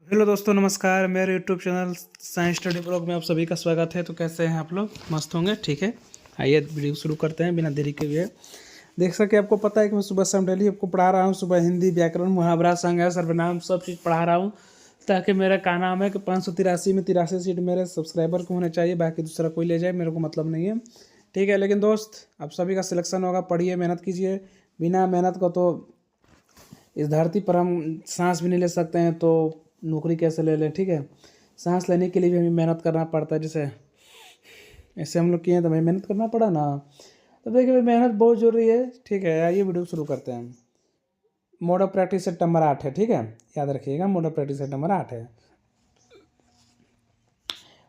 Hello दोस्तों, नमस्कार। मेरे YouTube channel science study blog में आप सभी का स्वागत है। तो कैसे हैं आप लोग? मस्त होंगे? ठीक है, आइए वीडियो शुरू करते हैं बिना देरी के हुए। देख सके आपको पता है कि मैं सुबह शाम डेली आपको पढ़ा रहा हूँ। सुबह हिंदी, व्याकरण, मुहावरा, संज्ञा, सर्वनाम सब चीज़ पढ़ा रहा हूँ, ताकि मेरा का नाम है कि 583 में 83 सीट मेरे सब्सक्राइबर को होने चाहिए। बाकी दूसरा कोई ले जाए, मेरे को मतलब नहीं है, ठीक है। लेकिन दोस्त, आप सभी का सिलेक्शन होगा। पढ़िए, मेहनत कीजिए। बिना मेहनत को तो इस धरती पर हम सांस भी नहीं ले सकते हैं, तो नौकरी कैसे ले लें? ठीक है, सांस लेने के लिए भी हमें मेहनत करना पड़ता है। जैसे ऐसे हम लोग किए हैं तो हमें मेहनत करना पड़ा ना। तो देखिए भाई, मेहनत बहुत ज़रूरी है। ठीक है, आइए वीडियो शुरू करते हैं। Mode of practice set number 8 है, ठीक है, याद रखिएगा। Mode of practice set number 8 है।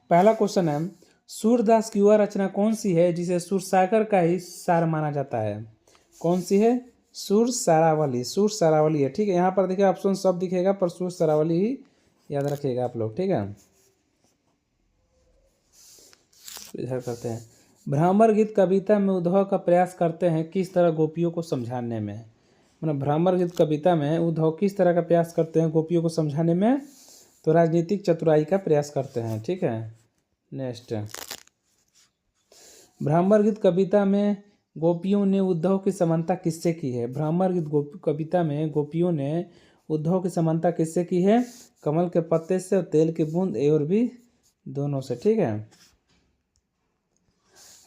पहला क्वेश्चन है, सूरदास की वह रचना कौन सी है जिसे सूरसागर का ही सार माना जाता है? कौन सी है? सुर सरावली। सुर सरावली है, ठीक है। यहाँ पर देखिए ऑप्शन सब दिखेगा, पर सुर सरावली ही याद रखिएगा आप लोग, ठीक है। इधर करते हैं। भ्रमर गीत कविता में उद्धव का प्रयास करते हैं किस तरह गोपियों को समझाने में? मतलब भ्रमर गीत कविता में उद्धव किस तरह का प्रयास करते हैं गोपियों को समझाने में? तो राजनीतिक चतुराई का प्रयास करते हैं, ठीक है। नेक्स्ट, भ्रमर गीत कविता में गोपियों ने उद्धव की समानता किससे की है? भ्रमर गीत कविता में गोपियों ने उद्धव की समानता किससे की है? कमल के पत्ते से और तेल की बूंद और भी दोनों से, ठीक है।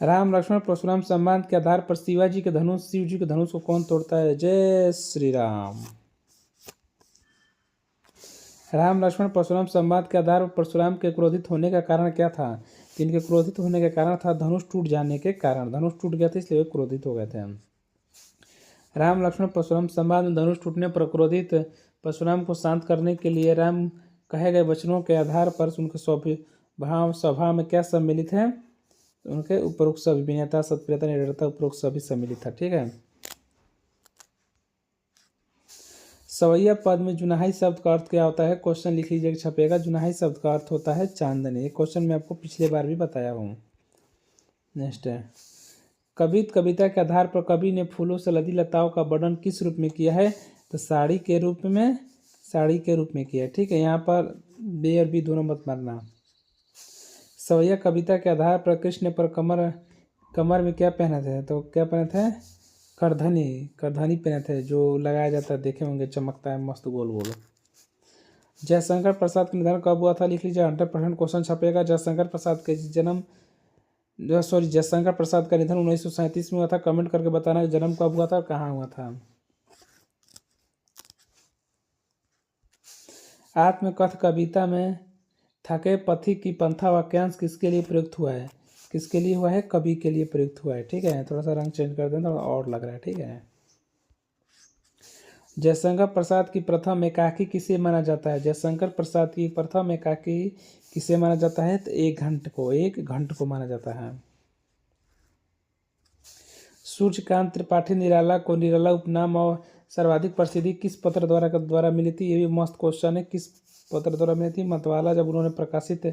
राम लक्ष्मण परशुराम संवाद के आधार पर शिव जी के धनुष को कौन तोड़ता है? जय श्री राम। राम लक्ष्मण परशुराम संवाद के आधार पर परशुराम के क्रोधित होने का कारण क्या था? इनके क्रोधित होने का कारण था धनुष टूट जाने के कारण। धनुष टूट गया था, इसलिए वे क्रोधित हो गए थे। राम लक्ष्मण परशुराम संवाद में धनुष टूटने पर क्रोधित परशुराम को शांत करने के लिए राम कहे गए वचनों के आधार पर उनके स्वभाव में क्या सम्मिलित है? उनके उपरोक्त सभी विनयता, सत्प्रियता, निडरता, उपरोक्त सभी सम्मिलित था, ठीक है। सवैया पद में जुनाही शब्द का अर्थ क्या होता है? क्वेश्चन लिख लीजिए, छपेगा। जुनाही शब्द का अर्थ होता है चांदनी। ये क्वेश्चन मैं आपको पिछले बार भी बताया हूँ। नेक्स्ट है, कविता के आधार पर कवि ने फूलों से लदी लताओं का वर्णन किस रूप में किया है? तो साड़ी के रूप में किया है, ठीक है। यहाँ पर बे और बी दोनों मत मारना। सवैया कविता के आधार पर कृष्ण पर कमर में क्या पहने थे? तो क्या पहने थे? करधनी पहने थे, जो लगाया जाता है, देखे होंगे, चमकता है मस्त गोल गोल। जयशंकर प्रसाद का निधन कब हुआ था? लिख लीजिए, 100% क्वेश्चन छपेगा। जयशंकर प्रसाद का निधन 1937 में हुआ था। कमेंट करके बताना जन्म कब हुआ था और कहाँ हुआ था। आत्मकथ कविता में थके पथी की पंथा वाक्यांश किसके लिए प्रयुक्त हुआ है? किसके लिए हुआ है? कवि के लिए प्रयुक्त हुआ है, ठीक है। थोड़ा सा रंग चेंज कर दें, थोड़ा और लग रहा है, ठीक है। जयशंकर प्रसाद की प्रथम एकाकी किसे माना जाता है? जयशंकर प्रसाद की प्रथम एकाकी किसे माना जाता है? तो एक घंट को माना जाता है। सूर्यकांत त्रिपाठी निराला को निराला उपनाम और सर्वाधिक प्रसिद्धि किस पत्र द्वारा मिली थी? ये भी मस्त क्वेश्चन है। किस पत्र द्वारा मिली थी? मतवाला। जब उन्होंने प्रकाशित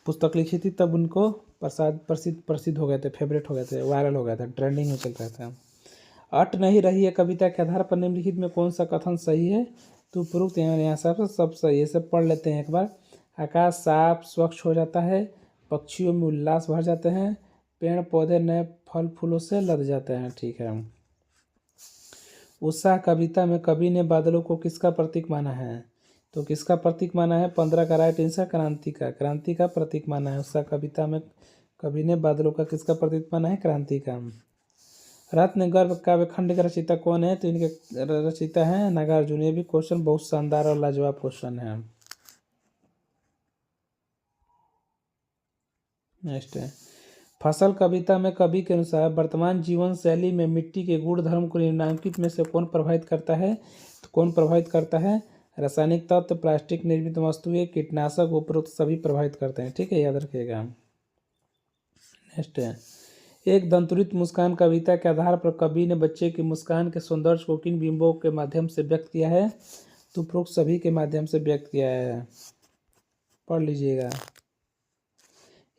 पुस्तक लिखी थी तब उनको प्रसिद्ध हो गए थे, फेवरेट हो गए थे, वायरल हो गए थे, ट्रेंडिंग में चल रहे थे। अट नहीं रही है कविता के आधार पर निम्नलिखित में कौन सा कथन सही है? तो उपरोक्त यहाँ सब सही है। सब पढ़ लेते हैं एक बार। आकाश साफ स्वच्छ हो जाता है, पक्षियों में उल्लास भर जाते हैं, पेड़ पौधे नए फल फूलों से लद जाते हैं, ठीक है। उत्साह कविता में कवि ने बादलों को किसका प्रतीक माना है? तो किसका प्रतीक माना है? 15 का राइट आंसर क्रांति का प्रतीक माना है। उत्साह कविता में कवि ने बादलों का किसका प्रतीक माना है? क्रांति का। रत्न गर्भ काव्य खंड का रचयिता कौन है? तो इनके रचयिता हैं नागार्जुन। ये भी क्वेश्चन बहुत शानदार और लाजवाब क्वेश्चन है। नेक्स्ट है, फसल कविता में कवि के अनुसार वर्तमान जीवन शैली में मिट्टी के गुण धर्म को निम्नलिखित में से कौन प्रभावित करता है? तो कौन प्रभावित करता है? रासायनिक तत्व, प्लास्टिक निर्मित वस्तुएं, कीटनाशक, उपरोक्त सभी प्रभावित करते हैं, ठीक है, याद रखिएगा। नेक्स्ट है, एक दंतुरित मुस्कान कविता के आधार पर कवि ने बच्चे की मुस्कान के सौंदर्य को किन बिंबों के माध्यम से व्यक्त किया है? तो उपरोक्त सभी के माध्यम से व्यक्त किया है। पढ़ लीजिएगा,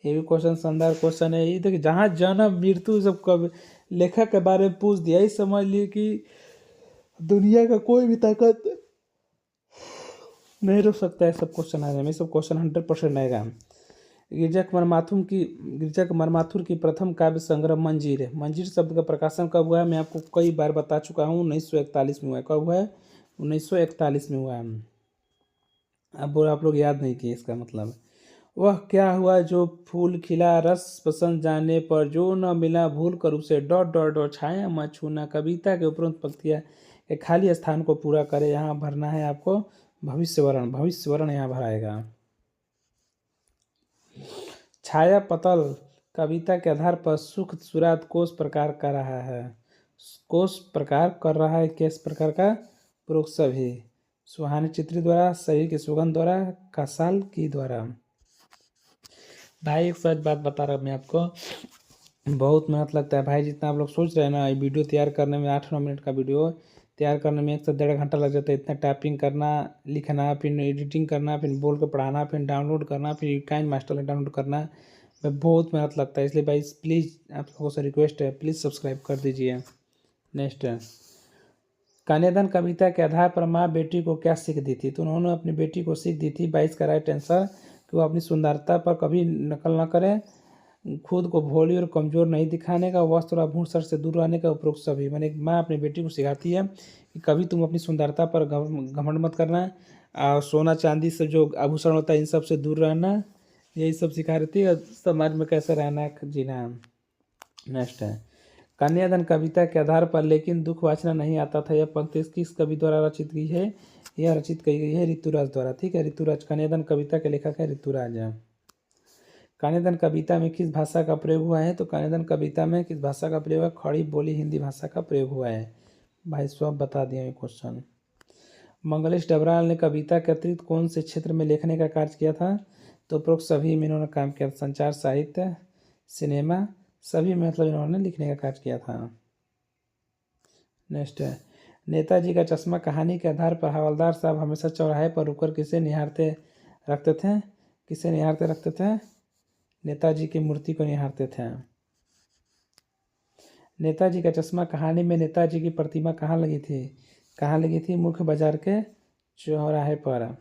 ये भी क्वेश्चन शानदार क्वेश्चन है। ये देखिए, जहाँ जन्म मृत्यु सब कब लेखक के बारे में पूछ दिया, ये समझ लिए कि दुनिया का कोई भी ताकत नहीं रुक सकता है सब क्वेश्चन आने में, सब क्वेश्चन 100% आएगा। गिरजा मरमाथुर की प्रथम काव्य संग्रह मंजीर है। मंजीर शब्द का प्रकाशन कब हुआ है? मैं आपको कई बार बता चुका हूँ, 1941 में हुआ है। कब हुआ है? 1941 में हुआ है। अब आप लोग याद नहीं किए, इसका मतलब वह क्या हुआ जो फूल खिला रस पसंद जाने पर, जो न मिला भूल कर उसे, डॉट डॉट डॉट छाया मत छूना। कविता के उपरोक्त पंक्तियाँ के खाली स्थान को पूरा करे। यहाँ भरना है आपको भविष्यवर्ण, भविष्यवर्ण यहाँ भराएगा। छाया पतल कविता के आधार पर सुख सुरात कोष प्रकार कर रहा है। कोष प्रकार कर रहा है, किस प्रकार का? पूर्वोक्त सभी। सुहानी चित्री द्वारा, सही की सुगंध द्वारा, कसाल की द्वारा। भाई एक सच बात बता रहा हूँ मैं आपको, बहुत मेहनत लगता है भाई। जितना आप लोग सोच रहे हैं ना, ये वीडियो तैयार करने में 8-9 मिनट का वीडियो तैयार करने में 1 से 1.5 घंटा लग जाता है। इतना टाइपिंग करना, लिखना, फिर एडिटिंग करना, फिर बोल के पढ़ाना, फिर डाउनलोड करना, फिर काइन मास्टर में डाउनलोड करना, मैं बहुत मेहनत लगता है। इसलिए भाई प्लीज़ आप लोगों से रिक्वेस्ट है, प्लीज़ सब्सक्राइब कर दीजिए। नेक्स्ट है, कन्यादान कविता के आधार पर माँ बेटी को क्या सीख दी थी? तो उन्होंने अपनी बेटी को सीख दी थी 22 का राइट आंसर कि वो अपनी सुंदरता पर कभी नकल न करें, खुद को भोली और कमज़ोर नहीं दिखाने का, वस्त्र और आभूषण से दूर रहने का, उपरोक्त सभी। मैंने एक माँ अपनी बेटी को सिखाती है कि कभी तुम अपनी सुंदरता पर घमंड मत करना, और सोना चांदी से जो आभूषण होता है इन सब से दूर रहना, यही सब सिखा रही थी, और समाज में कैसे रहना है, जीना है। नेक्स्ट है, कन्यादान कविता के आधार पर लेकिन दुख वाचना नहीं आता था, यह पंक्ति किस कवि द्वारा रचित की है? यह रचित की गई है ऋतुराज द्वारा। ठीक है, ऋतुराज कन्यादान कविता के लेखक है ऋतुराज। कन्यादान कविता में किस भाषा का प्रयोग हुआ है? तो कन्यादान कविता में किस भाषा का प्रयोग है? खड़ी बोली हिंदी भाषा का प्रयोग हुआ है। भाई सब बता दिया ये क्वेश्चन। मंगलेश डबराल ने कविता के अतिरिक्त कौन से क्षेत्र में लिखने का कार्य किया था? तो उपरोक्त सभी में इन्होंने काम किया, संचार, साहित्य, सिनेमा, सभी में मतलब इन्होंने लिखने का कार्य किया था। नेक्स्ट है, नेताजी का चश्मा कहानी के आधार पर हवलदार साहब हमेशा चौराहे पर रुककर किसे निहारते रखते थे? किसे निहारते रखते थे? नेताजी की मूर्ति को निहारते थे। नेताजी का चश्मा कहानी में नेताजी की प्रतिमा कहाँ लगी थी? कहाँ लगी थी? मुख्य बाजार के चौराहे पर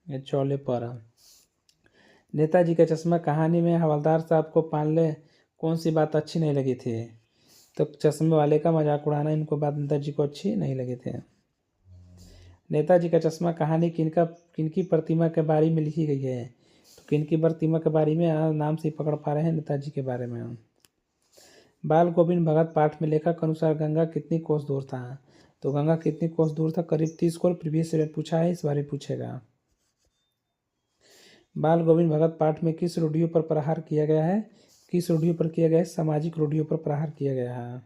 या चौले पर। नेताजी का चश्मा कहानी में हवलदार साहब को पाले कौन सी बात अच्छी नहीं लगी थी? तो चश्मे वाले का मजाक उड़ाना, इनको बात नेताजी को अच्छी नहीं लगी थी। नेताजी का चश्मा कहानी किनकी प्रतिमा के बारे में लिखी गई है? तो किनकी प्रतिमा के बारे में, नाम से ही पकड़ पा रहे हैं, नेताजी के बारे में। बाल गोविंद भगत पाठ में लेखक के अनुसार गंगा कितनी कोस दूर था? तो गंगा कितनी कोस दूर था? करीब 30 कोस। प्रीवियस ईयर पूछा है, इस बार पूछेगा। बाल गोविंद भगत पाठ में किस रूढ़ियों पर प्रहार किया गया है? किस रूढ़ियों पर किया गया है? सामाजिक रूढ़ियों पर प्रहार किया गया है।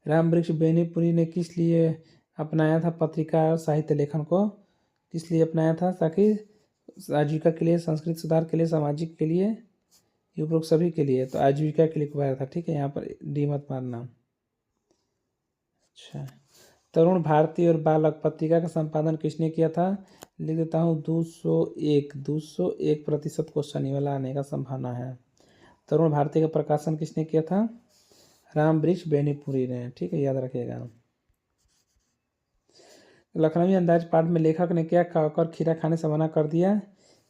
राम वृक्ष बेनीपुरी ने किस लिए अपनाया था पत्रिका और साहित्य लेखन को? किस लिए अपनाया था? ताकि आजीविका के लिए, संस्कृत सुधार के लिए, सामाजिक के लिए, उपरोक्त सभी के लिए। तो आजीविका के लिए कुमार था। ठीक है, यहाँ पर डी मत मारना। अच्छा, तरुण भारती और बालक पत्रिका का संपादन किसने किया था? लिख देता हूँ 201% क्वेश्चन ये वाला आने का संभावना है। तरुण भारती का प्रकाशन किसने किया था? राम वृक्ष बेनीपुरी ने। ठीक है, याद रखिएगा। लखनवी अंदाज पाठ में लेखक ने क्या खाकर खीरा खाने से मना कर दिया?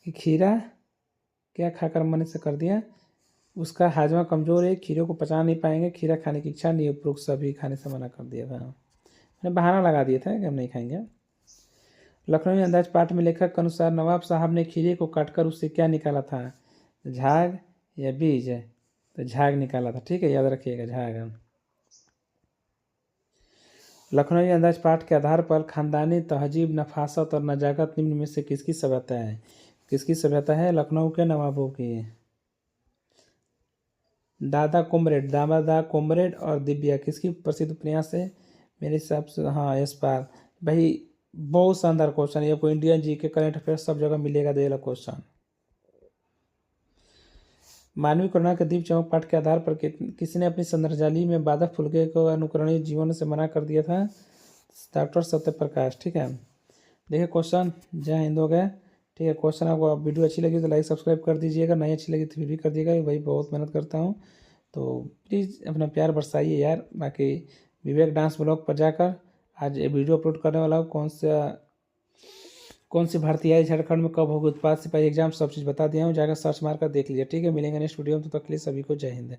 कि खीरा क्या खाकर मना से कर दिया? उसका हाजमा कमज़ोर है, खीरे को पचा नहीं पाएंगे, खीरा खाने की इच्छा नहीं, उपरोक्त सभी खाने से मना कर दिया था। मैंने बहाना लगा दिया था कि हम नहीं खाएंगे। लखनवी अंदाज पाठ में लेखक के अनुसार नवाब साहब ने खीरे को काटकर उससे क्या निकाला था? झाग या बीज? तो झाग निकाला था। ठीक है, याद रखिएगा, झाग। लखनवी अंदाज पाठ के आधार पर खानदानी तहजीब, नफासत और नजाकत निम्न में से किसकी सभ्यता है? किसकी सभ्यता है? लखनऊ के नवाबों की। दादा कोमरेड और दिव्या किसकी प्रसिद्ध उपन्यास है? मेरे हिसाब से हाँ, यशपाल। भाई बहुत शानदार क्वेश्चन है, आपको इंडियन जी के करंट अफेयर्स सब जगह मिलेगा दे वाला क्वेश्चन। मानवीय करुणा के दीप चमक पाठ के आधार पर किसने अपनी संदर्जाली में बाधक फुल्के को अनुकरणीय जीवन से मना कर दिया था? डॉक्टर सत्यप्रकाश। ठीक है, देखिए क्वेश्चन। जय हिंद हो गया। ठीक है, क्वेश्चन आपको वीडियो अच्छी लगी तो लाइक सब्सक्राइब कर दीजिएगा, नहीं अच्छी लगी तो फिर भी कर दीजिएगा, भाई बहुत मेहनत करता हूँ, तो प्लीज़ अपना प्यार बरसाइए यार। बाकी विवेक डांस ब्लॉग पर जाकर आज ये वीडियो अपलोड करने वाला हूँ, कौन सा कौन सी भर्ती आई झारखंड में, कब होगी उत्पाद सिपाही एग्जाम, सब चीज़ बता दिया हूँ, जाकर सर्च मार कर देख लीजिए। ठीक है, मिलेंगे नेक्स्ट वीडियो में, तो तक के लिए सभी को जय हिंद।